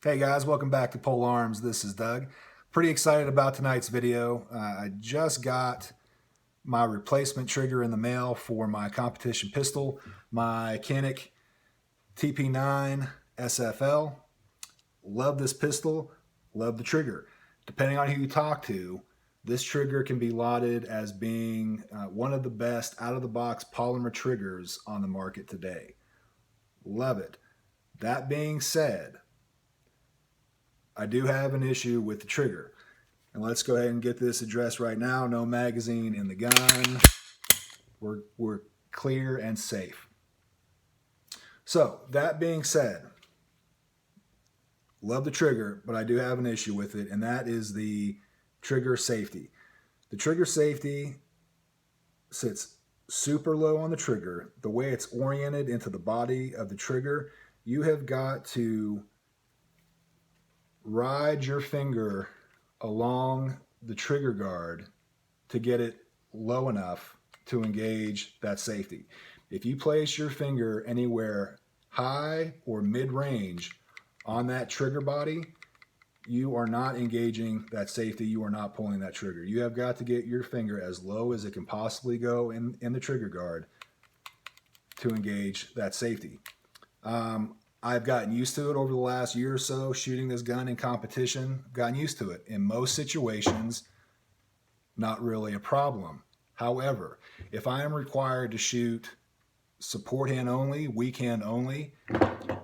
Hey guys, welcome back to PoleArms. This is Doug. Pretty excited about tonight's video. I just got my replacement trigger in the mail for my competition pistol, my Canik TP9SFL. Love this pistol, love the trigger. Depending on who you talk to, this trigger can be lauded as being one of the best out-of-the-box polymer triggers on the market today. Love it. That being said, I do have an issue with the trigger. And let's go ahead and get this addressed right now. No magazine in the gun. We're clear and safe. So, that being said, love the trigger, but I do have an issue with it, and that is the trigger safety. The trigger safety sits super low on the trigger. The way it's oriented into the body of the trigger, you have got to ride your finger along the trigger guard to get it low enough to engage that safety. If you place your finger anywhere high or mid-range on that trigger body, you are not engaging that safety. You are not pulling that trigger. You have got to get your finger as low as it can possibly go in the trigger guard to engage that safety. I've gotten used to it over the last year or so shooting this gun in competition. I've gotten used to it. In most situations, not really a problem. However, if I am required to shoot support hand only, weak hand only,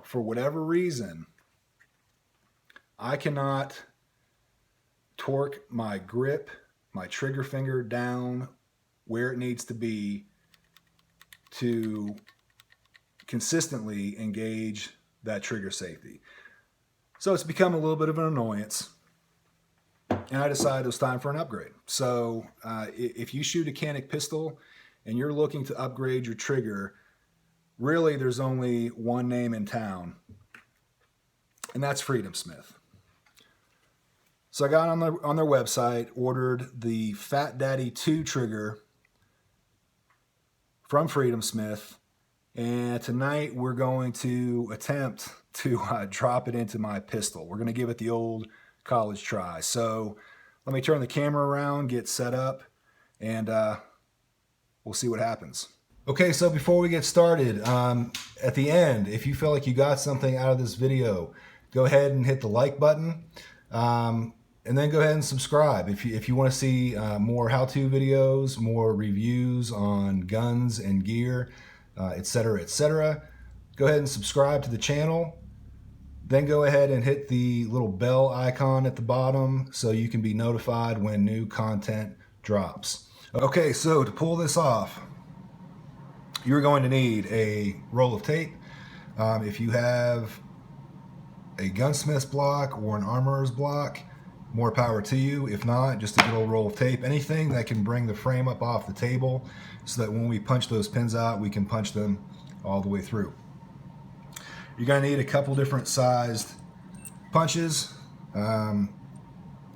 for whatever reason, I cannot torque my grip, my trigger finger down where it needs to be to consistently engage that trigger safety. So it's become a little bit of an annoyance, and I decided it was time for an upgrade. So if you shoot a Canik pistol and you're looking to upgrade your trigger, really there's only one name in town, and that's Freedomsmith. So I got on their website, ordered the Fat Daddy 2 trigger from Freedomsmith, and tonight we're going to attempt to drop it into my pistol. We're going to give it the old college try. So let me turn the camera around, get set up, and we'll see what happens. Okay, so before we get started, at the end, if you feel like you got something out of this video, go ahead and hit the like button, and then go ahead and subscribe. If you want to see more how-to videos, more reviews on guns and gear, etc., etc., go ahead and subscribe to the channel. Then go ahead and hit the little bell icon at the bottom so you can be notified when new content drops. Okay, so to pull this off, you're going to need a roll of tape. If you have a gunsmith's block or an armorer's block, more power to you. If not, just a good old roll of tape. Anything that can bring the frame up off the table so that when we punch those pins out, we can punch them all the way through. You're going to need a couple different sized punches.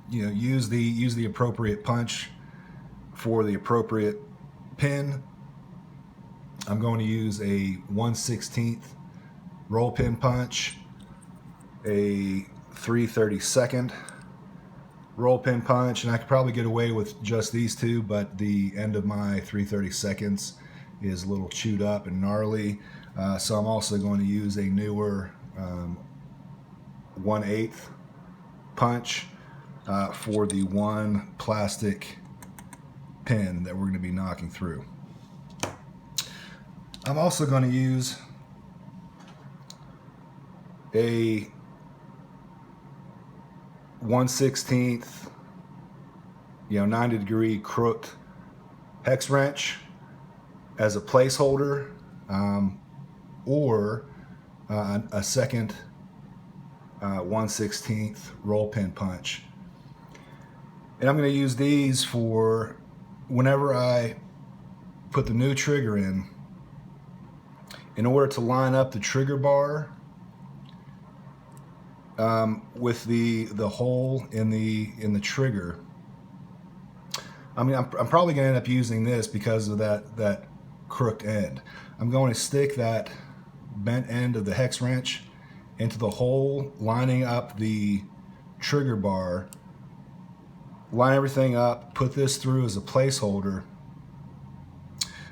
Use the appropriate punch for the appropriate pin. I'm going to use a 1/16 roll pin punch, a 3/32 roll pin punch, and I could probably get away with just these two, but the end of my 3/32 is a little chewed up and gnarly, so I'm also going to use a newer 1/8 punch for the one plastic pin that we're going to be knocking through. I'm also going to use a 1/16 90-degree crooked hex wrench as a placeholder, or a second 1/16 roll pin punch. And I'm going to use these for whenever I put the new trigger in order to line up the trigger bar with the hole in the trigger. I mean, I'm probably going to end up using this because of that crooked end. I'm going to stick that bent end of the hex wrench into the hole lining up the trigger bar, line everything up, put this through as a placeholder.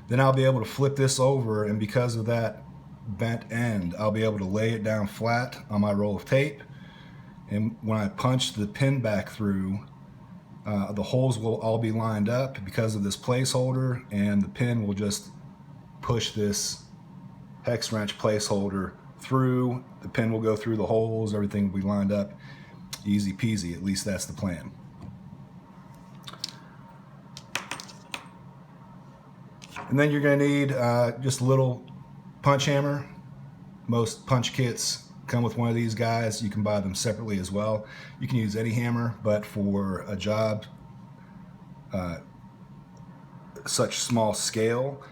Then I'll be able to flip this over, and because of that bent end, I'll be able to lay it down flat on my roll of tape. And when I punch the pin back through, the holes will all be lined up because of this placeholder, and the pin will just push this hex wrench placeholder through. The pin will go through the holes, everything will be lined up. Easy peasy, at least that's the plan. And then you're going to need just a little punch hammer. Most punch kits come with one of these guys. You can buy them separately as well. You can use any hammer, but for a job such small scale,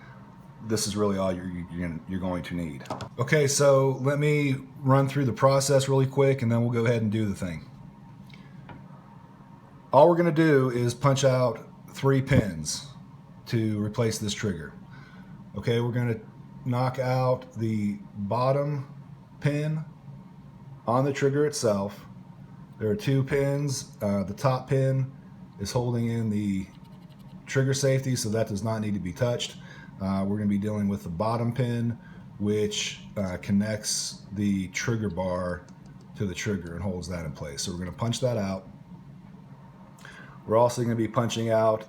this is really all you're going to need. Okay, so let me run through the process really quick, and then we'll go ahead and do the thing. All we're going to do is punch out 3 pins to replace this trigger. Okay, we're going to knock out the bottom pin on the trigger itself. There are 2 pins. The top pin is holding in the trigger safety, so that does not need to be touched. We're going to be dealing with the bottom pin, which connects the trigger bar to the trigger and holds that in place. So we're going to punch that out. We're also going to be punching out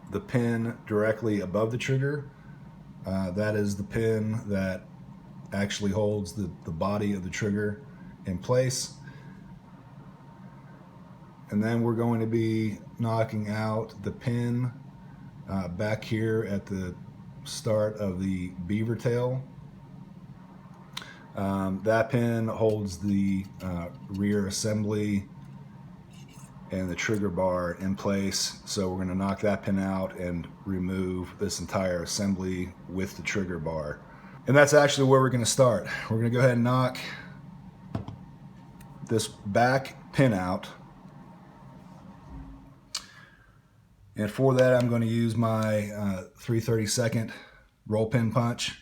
the pin directly above the trigger. That is the pin that actually holds the body of the trigger in place. And then we're going to be knocking out the pin back here at the start of the beaver tail. That pin holds the rear assembly and the trigger bar in place. So we're going to knock that pin out and remove this entire assembly with the trigger bar. And that's actually where we're going to start. We're going to go ahead and knock this back pin out. And for that, I'm going to use my 3/32 roll pin punch.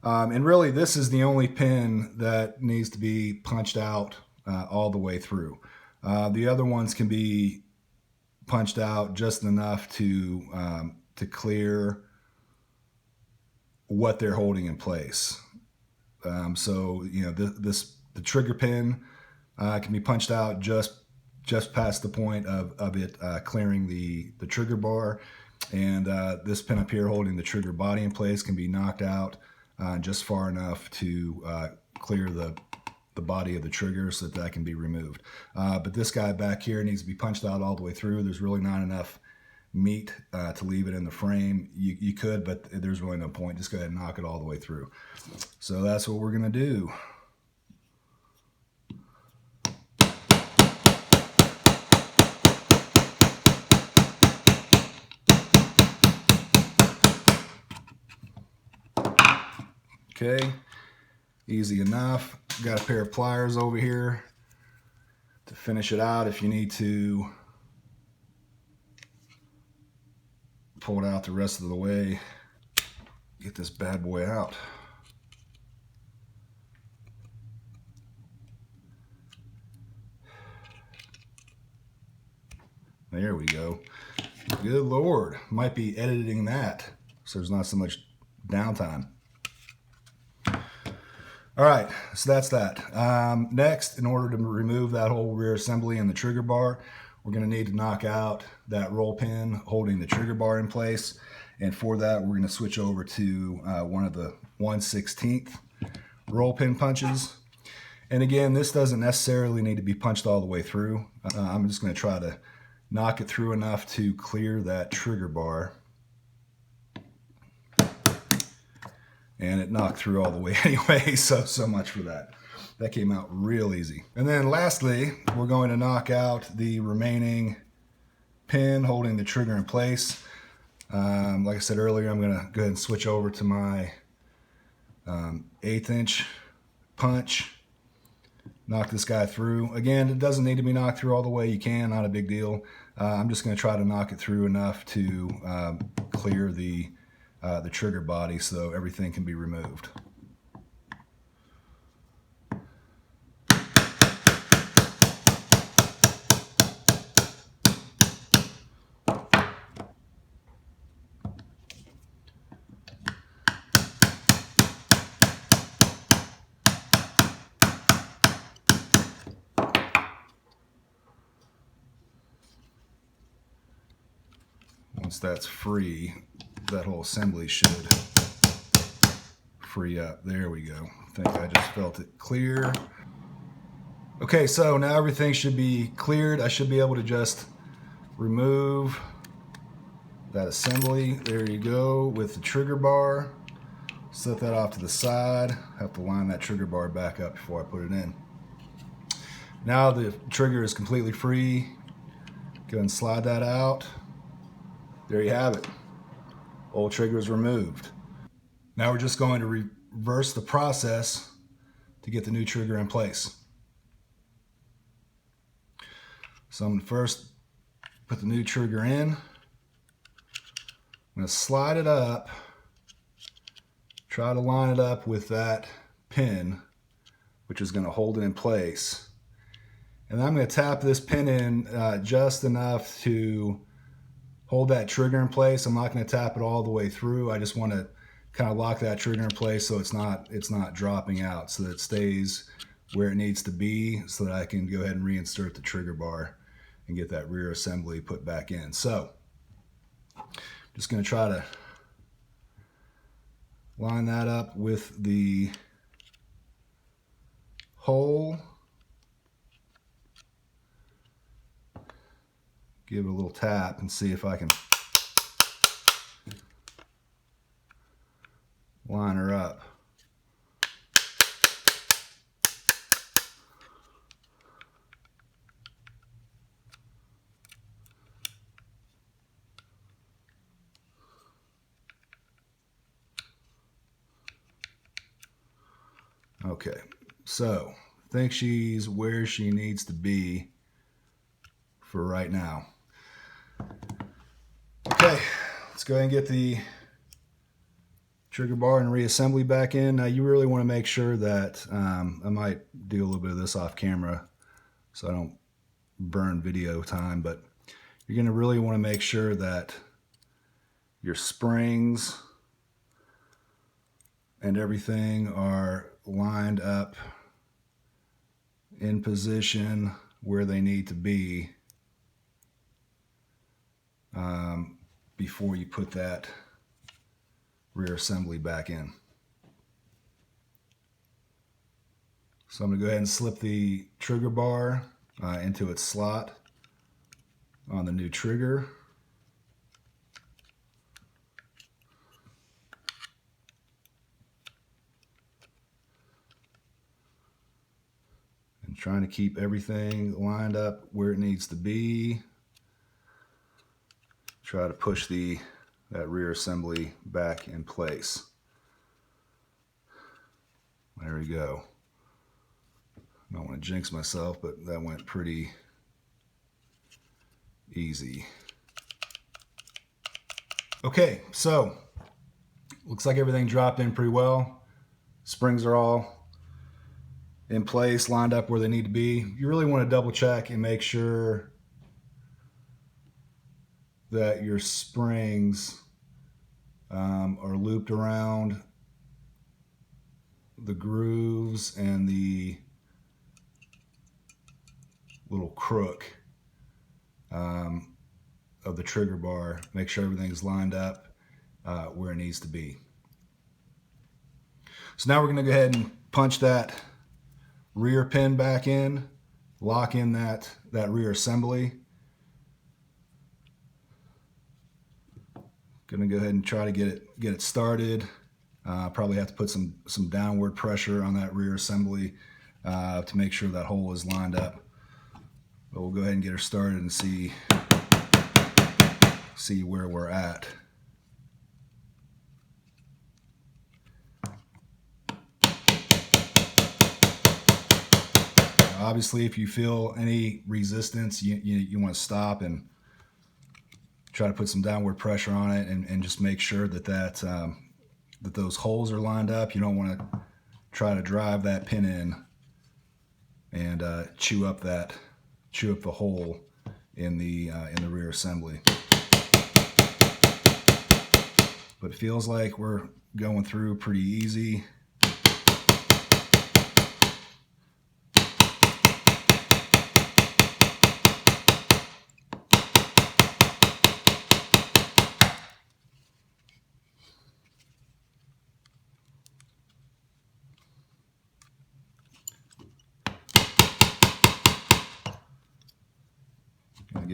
And really, this is the only pin that needs to be punched out all the way through. The other ones can be punched out just enough to clear what they're holding in place. So you know, the trigger pin can be punched out just past the point of it clearing the trigger bar, and this pin up here holding the trigger body in place can be knocked out just far enough to clear the body of the trigger so that can be removed. But this guy back here needs to be punched out all the way through. There's really not enough meat to leave it in the frame. You could, but there's really no point. Just go ahead and knock it all the way through. So that's what we're going to do. Okay, easy enough. Got a pair of pliers over here to finish it out if you need to pull it out the rest of the way. Get this bad boy out. There we go. Good Lord, might be editing that so there's not so much downtime. All right, so that's that. Next, in order to remove that whole rear assembly and the trigger bar, we're going to need to knock out that roll pin holding the trigger bar in place. And for that, we're going to switch over to one of the 1/16 roll pin punches. And again, this doesn't necessarily need to be punched all the way through. I'm just going to try to knock it through enough to clear that trigger bar. And it knocked through all the way anyway, so much for that. That came out real easy. And then lastly, we're going to knock out the remaining pin holding the trigger in place. Like I said earlier, I'm gonna go ahead and switch over to my 1/8 inch punch. Knock this guy through. Again, it doesn't need to be knocked through all the way. You can, not a big deal. I'm just gonna try to knock it through enough to clear the trigger body so everything can be removed. once that's free, that whole assembly should free up. There we go. I think I just felt it clear. Okay, so now everything should be cleared. I should be able to just remove that assembly. There you go, with the trigger bar. Set that off to the side. Have to line that trigger bar back up before I put it in. Now the trigger is completely free. Go ahead and slide that out. There you have it. Old trigger is removed. Now we're just going to reverse the process to get the new trigger in place. So I'm going to first put the new trigger in. I'm going to slide it up. Try to line it up with that pin, which is going to hold it in place. And I'm going to tap this pin in just enough to hold that trigger in place. I'm not going to tap it all the way through. I just want to kind of lock that trigger in place so it's not dropping out, so that it stays where it needs to be, so that I can go ahead and reinsert the trigger bar and get that rear assembly put back in. So just going to try to line that up with the hole. Give it a little tap and see if I can line her up. Okay, so I think she's where she needs to be for right now. Okay, let's go ahead and get the trigger bar and reassembly back in. Now you really want to make sure that, I might do a little bit of this off camera so I don't burn video time, but you're going to really want to make sure that your springs and everything are lined up in position where they need to be before you put that rear assembly back in. So I'm going to go ahead and slip the trigger bar into its slot on the new trigger. And trying to keep everything lined up where it needs to be. Try to push that rear assembly back in place. There we go. I don't want to jinx myself, but that went pretty easy. Okay, so looks like everything dropped in pretty well. Springs are all in place, lined up where they need to be. You really want to double check and make sure that your springs are looped around the grooves and the little crook of the trigger bar. Make sure everything's lined up where it needs to be. So now we're going to go ahead and punch that rear pin back in, lock in that rear assembly. Gonna go ahead and try to get it started. Probably have to put some downward pressure on that rear assembly to make sure that hole is lined up. But we'll go ahead and get her started and see where we're at. Obviously, if you feel any resistance, you want to stop and try to put some downward pressure on it, and just make sure that those holes are lined up. You don't want to try to drive that pin in and chew up the hole in the rear assembly. But it feels like we're going through pretty easy.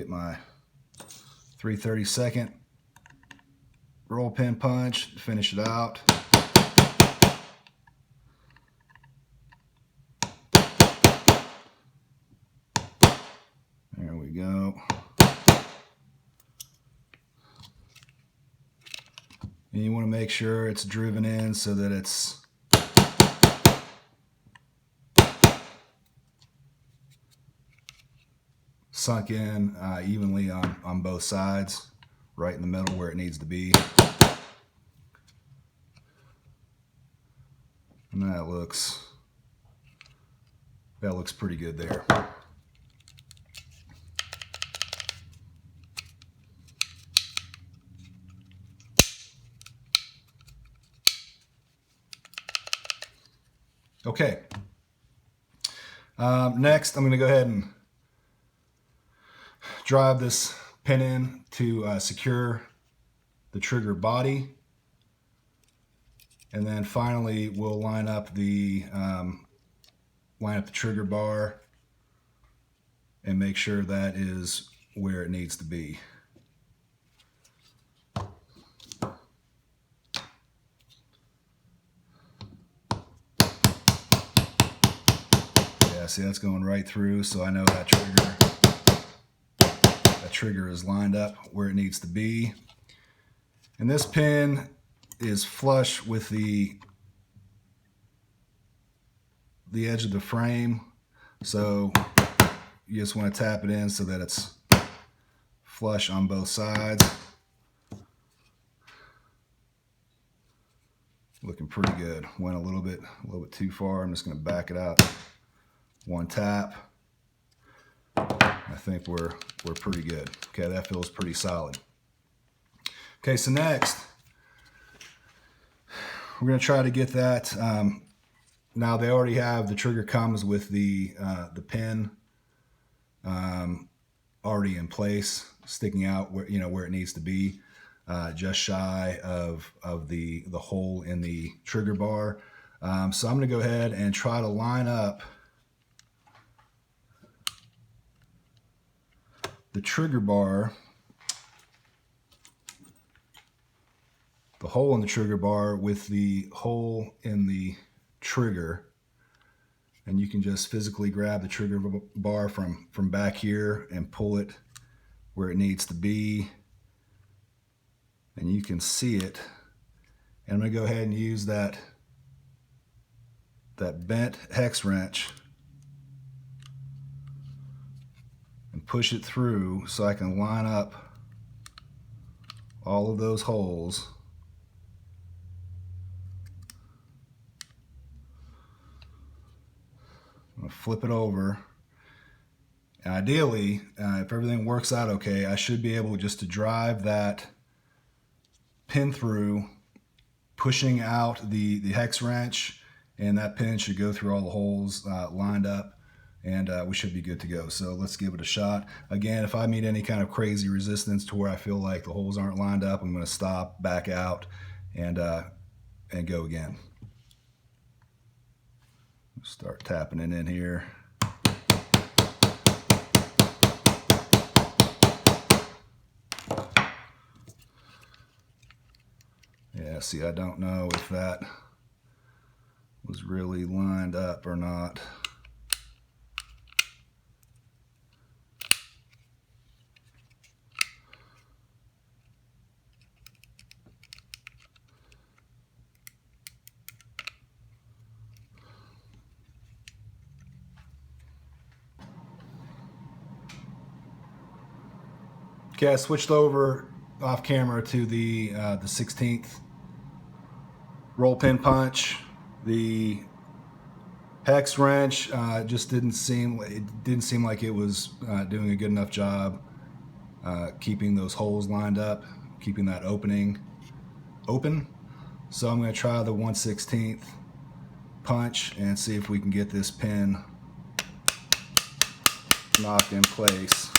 get my 3/32 roll pin punch, finish it out. There we go. And you want to make sure it's driven in so that it's sunk in evenly on both sides, right in the middle where it needs to be. And that looks pretty good there. Okay. Next, I'm going to go ahead and drive this pin in to secure the trigger body, and then finally we'll line up the trigger bar and make sure that is where it needs to be. Yeah, see, that's going right through, so I know that trigger is lined up where it needs to be. And this pin is flush with the edge of the frame, so you just want to tap it in so that it's flush on both sides. Looking pretty good. Went a little bit too far. I'm just going to back it out. One tap. I think we're pretty good. Okay, that feels pretty solid. Okay, so next we're going to try to get that. Now they already have, the trigger comes with the pin already in place, sticking out where it needs to be, just shy of the hole in the trigger bar. So I'm going to go ahead and try to line up the trigger bar, the hole in the trigger bar with the hole in the trigger, and you can just physically grab the trigger bar from back here and pull it where it needs to be, and you can see it. And I'm going to go ahead and use that bent hex wrench and push it through so I can line up all of those holes. I'm going to flip it over. And ideally, if everything works out okay, I should be able just to drive that pin through, pushing out the hex wrench, and that pin should go through all the holes lined up, and we should be good to go. So let's give it a shot. Again, if I meet any kind of crazy resistance to where I feel like the holes aren't lined up, I'm going to stop, back out, and go again. Start tapping it in here. Yeah, see, I don't know if that was really lined up or not. Okay, I switched over off camera to the 16th roll pin punch. The hex wrench just didn't seem like it was doing a good enough job keeping those holes lined up, keeping that opening open. So I'm going to try the 1/16 punch and see if we can get this pin knocked in place.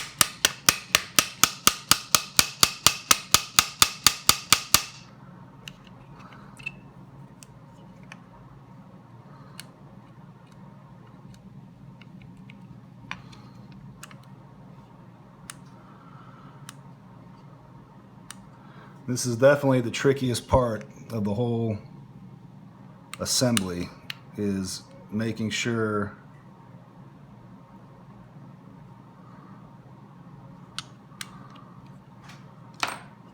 This is definitely the trickiest part of the whole assembly, is making sure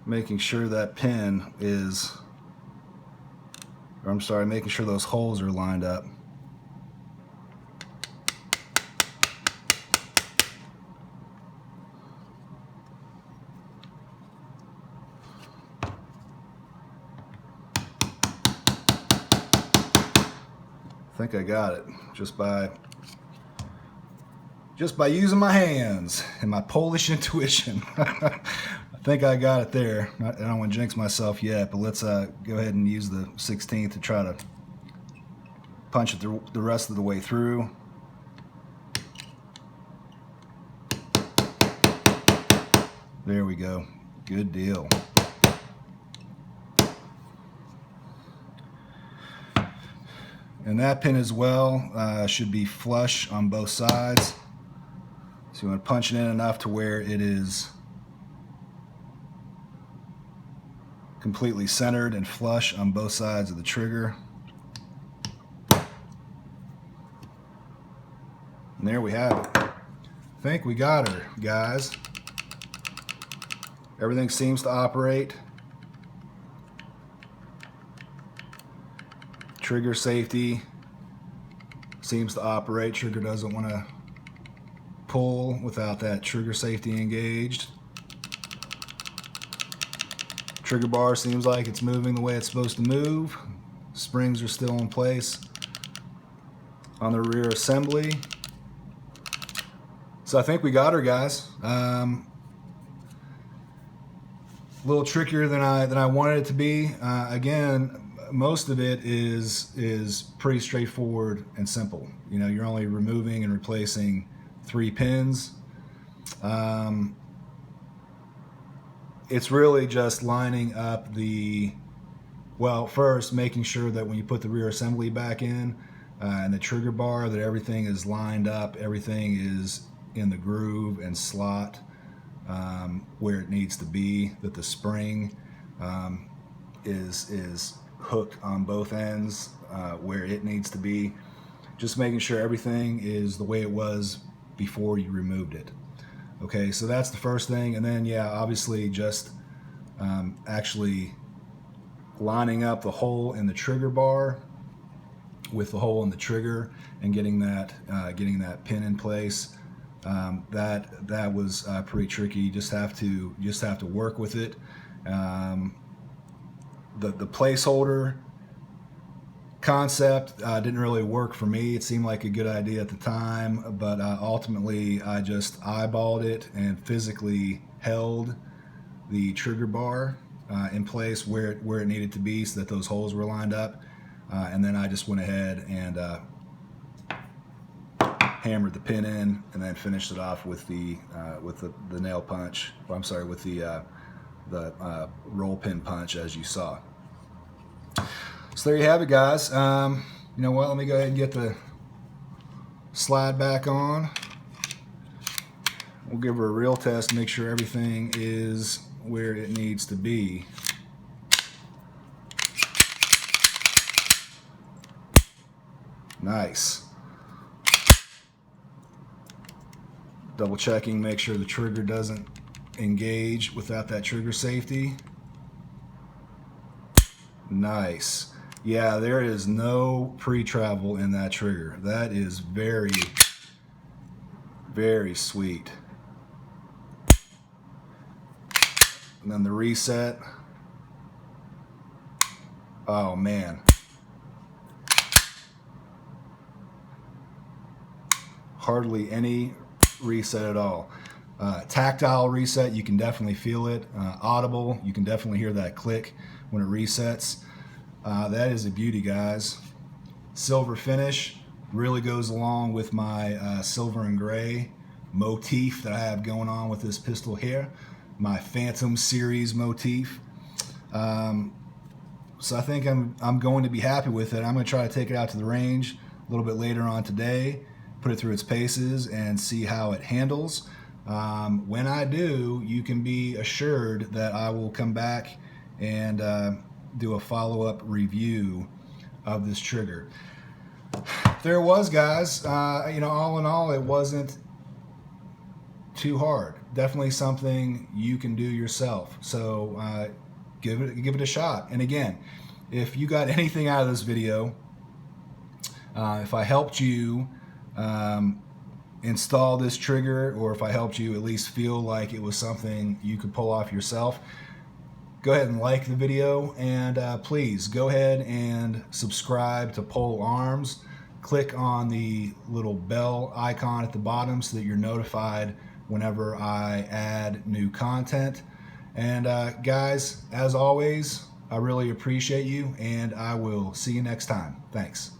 that pin is, or I'm sorry, making sure those holes are lined up. I think I got it just by using my hands and my Polish intuition. I think I got it there. I don't want to jinx myself yet, but let's go ahead and use the 16th to try to punch it the rest of the way through. There we go. Good deal. And that pin as well should be flush on both sides. So you want to punch it in enough to where it is completely centered and flush on both sides of the trigger. And there we have it. I think we got her, guys. Everything seems to operate. Trigger safety seems to operate. Trigger doesn't want to pull without that trigger safety engaged. Trigger bar seems like it's moving the way it's supposed to move. Springs are still in place on the rear assembly. So I think we got her, guys. A little trickier than I wanted it to be. Again, most of it is pretty straightforward and simple. You know, you're only removing and replacing 3 pins. It's really just lining up first making sure that when you put the rear assembly back in and the trigger bar, that everything is lined up, everything is in the groove and slot where it needs to be, that the spring is hooked on both ends where it needs to be. Just making sure everything is the way it was before you removed it. Okay, so that's the first thing. And then, yeah, obviously just actually lining up the hole in the trigger bar with the hole in the trigger and getting that pin in place. That was pretty tricky. You just have to work with it. The placeholder concept didn't really work for me. It seemed like a good idea at the time, but ultimately I just eyeballed it and physically held the trigger bar in place where it needed to be so that those holes were lined up, and then I just went ahead and hammered the pin in and then finished it off with the nail punch. Well, I'm sorry, with the roll pin punch, as you saw. So there you have it, guys. You know what? Let me go ahead and get the slide back on. We'll give her a real test, make sure everything is where it needs to be. Nice. Double checking, make sure the trigger doesn't engage without that trigger safety. Nice. Yeah, there is no pre-travel in that trigger. That is very, very sweet. And then the reset. Oh man. Hardly any reset at all. Tactile reset, you can definitely feel it. Audible, you can definitely hear that click when it resets. That is a beauty, guys. Silver finish really goes along with my silver and gray motif that I have going on with this pistol here, my Phantom series motif. So I think I'm going to be happy with it. I'm going to try to take it out to the range a little bit later on today, put it through its paces and see how it handles. When I do, you can be assured that I will come back and do a follow-up review of this trigger. There was, guys, you know, all in all, it wasn't too hard. Definitely something you can do yourself. So give it a shot. And again, if you got anything out of this video, if I helped you install this trigger, or if I helped you at least feel like it was something you could pull off yourself, go ahead and like the video, and please go ahead and subscribe to PoleArms. Click on the little bell icon at the bottom so that you're notified whenever I add new content. And guys, as always, I really appreciate you, and I will see you next time. Thanks.